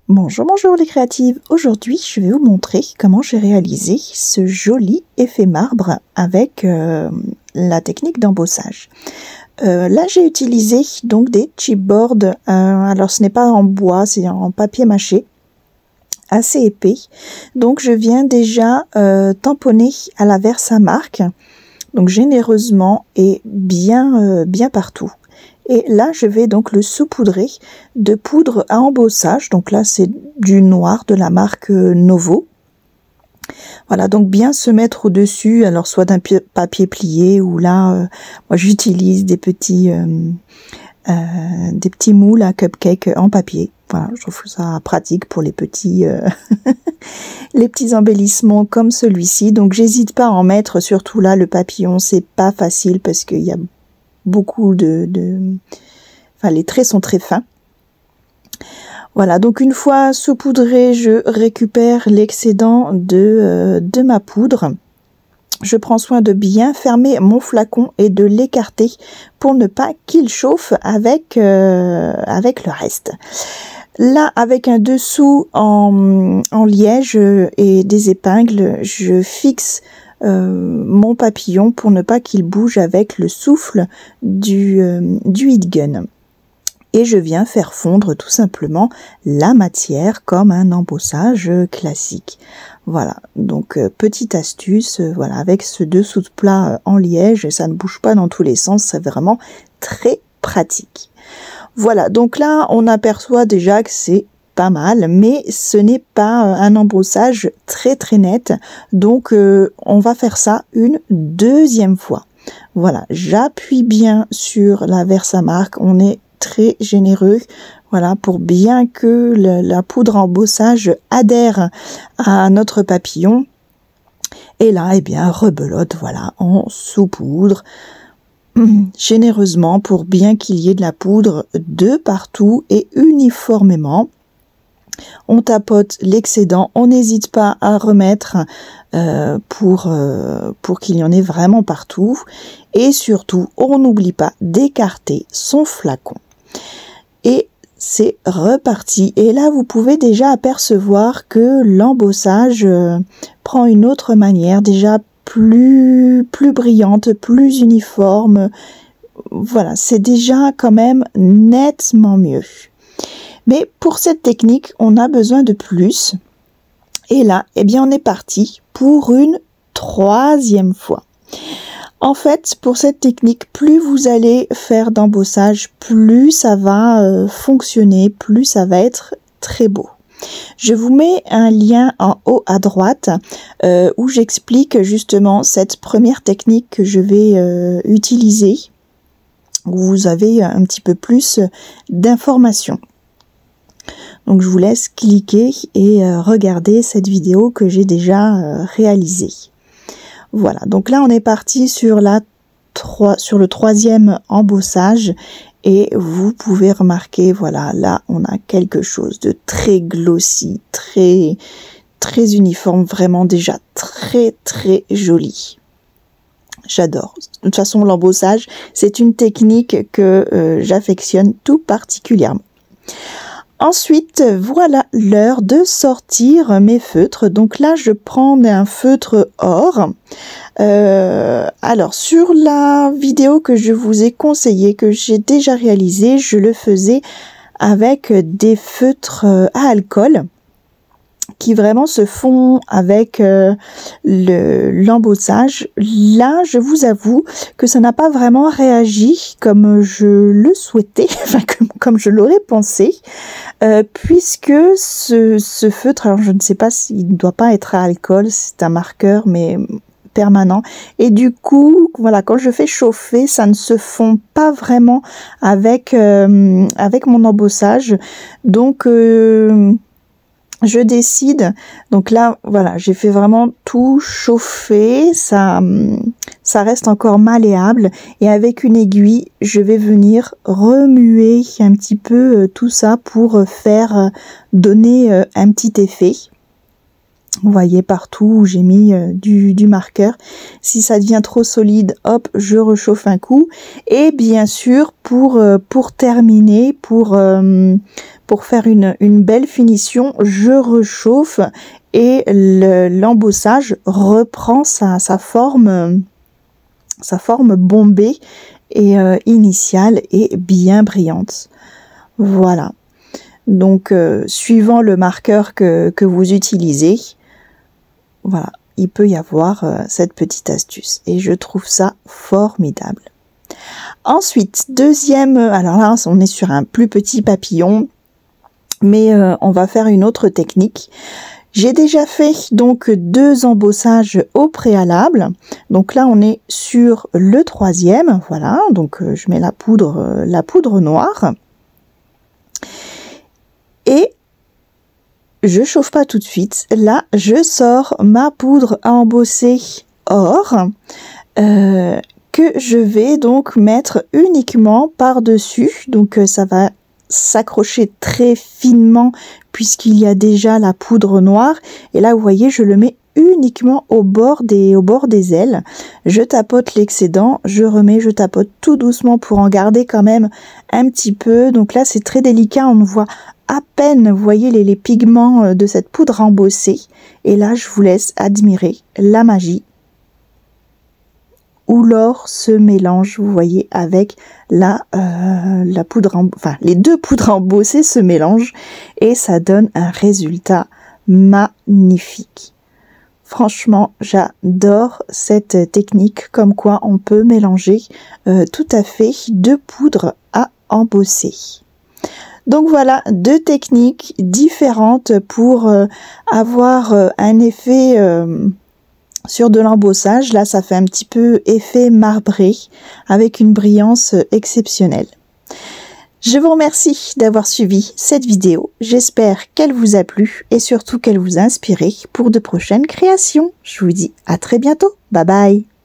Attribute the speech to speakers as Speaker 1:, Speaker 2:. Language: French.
Speaker 1: Bonjour, bonjour les créatives. Aujourd'hui, je vais vous montrer comment j'ai réalisé ce joli effet marbre avec la technique d'embossage. Là, j'ai utilisé donc des chipboards. Alors, ce n'est pas en bois, c'est en papier mâché, assez épais. Donc, je viens déjà tamponner à la Versamark, donc généreusement et bien partout. Et là, je vais donc le saupoudrer de poudre à embossage. Donc là, c'est du noir de la marque Novo. Voilà, donc bien se mettre au-dessus, alors soit d'un papier plié ou là, moi j'utilise des petits moules à cupcake en papier. Voilà, je trouve ça pratique pour les petits les petits embellissements comme celui-ci. Donc j'hésite pas à en mettre, surtout là le papillon, c'est pas facile parce qu'il y a beaucoup enfin les traits sont très fins. Voilà, donc une fois saupoudré, je récupère l'excédent de ma poudre. Je prends soin de bien fermer mon flacon et de l'écarter pour ne pas qu'il chauffe avec le reste. Là, avec un dessous en liège et des épingles, je fixe mon papillon pour ne pas qu'il bouge avec le souffle du heat gun. Et je viens faire fondre tout simplement la matière comme un embossage classique. Voilà, donc petite astuce, voilà, avec ce dessous de plat en liège, ça ne bouge pas dans tous les sens, c'est vraiment très pratique. Voilà, donc là on aperçoit déjà que c'est pas mal, mais ce n'est pas un embossage très net, donc on va faire ça une deuxième fois. Voilà, j'appuie bien sur la Versamark, on est très généreux, voilà, pour bien que la poudre embossage adhère à notre papillon. Et là, eh bien, rebelote, voilà, on saupoudre généreusement pour bien qu'il y ait de la poudre de partout et uniformément. On tapote l'excédent, on n'hésite pas à remettre pour qu'il y en ait vraiment partout. Et surtout, on n'oublie pas d'écarter son flacon. Et c'est reparti. Et là, vous pouvez déjà apercevoir que l'embossage prend une autre manière, déjà plus brillante, plus uniforme. Voilà, c'est déjà quand même nettement mieux. Mais pour cette technique, on a besoin de plus. Et là, eh bien, on est parti pour une troisième fois. En fait, pour cette technique, plus vous allez faire d'embossage, plus ça va fonctionner, plus ça va être très beau. Je vous mets un lien en haut à droite où j'explique justement cette première technique que je vais utiliser, où vous avez un petit peu plus d'informations. Donc je vous laisse cliquer et regarder cette vidéo que j'ai déjà réalisée. Voilà, donc là on est parti sur le troisième embossage et vous pouvez remarquer, voilà, là on a quelque chose de très glossy, très uniforme, vraiment déjà très joli. J'adore. De toute façon, l'embossage, c'est une technique que j'affectionne tout particulièrement. Ensuite, voilà l'heure de sortir mes feutres. Donc là, je prends un feutre or. Alors, sur la vidéo que je vous ai conseillée, que j'ai déjà réalisée, je le faisais avec des feutres à alcool qui vraiment se font avec l'embossage. Là, je vous avoue que ça n'a pas vraiment réagi comme je le souhaitais, enfin comme je l'aurais pensé, puisque ce feutre, alors je ne sais pas s'il ne doit pas être à alcool, c'est un marqueur, mais permanent, et du coup, voilà, quand je fais chauffer, ça ne se fond pas vraiment avec mon embossage, donc je décide, donc là, voilà, j'ai fait vraiment tout chauffer, ça reste encore malléable, et avec une aiguille, je vais venir remuer un petit peu tout ça pour faire donner un petit effet. Vous voyez partout où j'ai mis du marqueur. Si ça devient trop solide, hop, je rechauffe un coup. Et bien sûr, pour terminer, pour pour faire une belle finition, je rechauffe et l'embossage reprend sa forme bombée et initiale et bien brillante. Voilà. Donc, suivant le marqueur que vous utilisez, voilà, il peut y avoir cette petite astuce. Et je trouve ça formidable. Ensuite, deuxième, alors là, on est sur un plus petit papillon, mais on va faire une autre technique. J'ai déjà fait donc 2 embossages au préalable. Donc là, on est sur le 3e. Voilà, donc je mets la poudre noire. Et je chauffe pas tout de suite. Là, je sors ma poudre à embosser or que je vais donc mettre uniquement par-dessus. Donc ça va s'accrocher très finement puisqu'il y a déjà la poudre noire. Et là, vous voyez, je le mets uniquement au bord des ailes. Je tapote l'excédent, je remets, je tapote tout doucement pour en garder quand même un petit peu. Donc là, c'est très délicat, on voit à peine, vous voyez, les pigments de cette poudre embossée. Et là, je vous laisse admirer la magie où l'or se mélange, vous voyez, avec la poudre, enfin, les 2 poudres embossées se mélangent et ça donne un résultat magnifique. Franchement, j'adore cette technique, comme quoi on peut mélanger tout à fait 2 poudres à embosser. Donc voilà, 2 techniques différentes pour avoir un effet sur de l'embossage. Là, ça fait un petit peu effet marbré avec une brillance exceptionnelle. Je vous remercie d'avoir suivi cette vidéo. J'espère qu'elle vous a plu et surtout qu'elle vous a inspiré pour de prochaines créations. Je vous dis à très bientôt. Bye bye.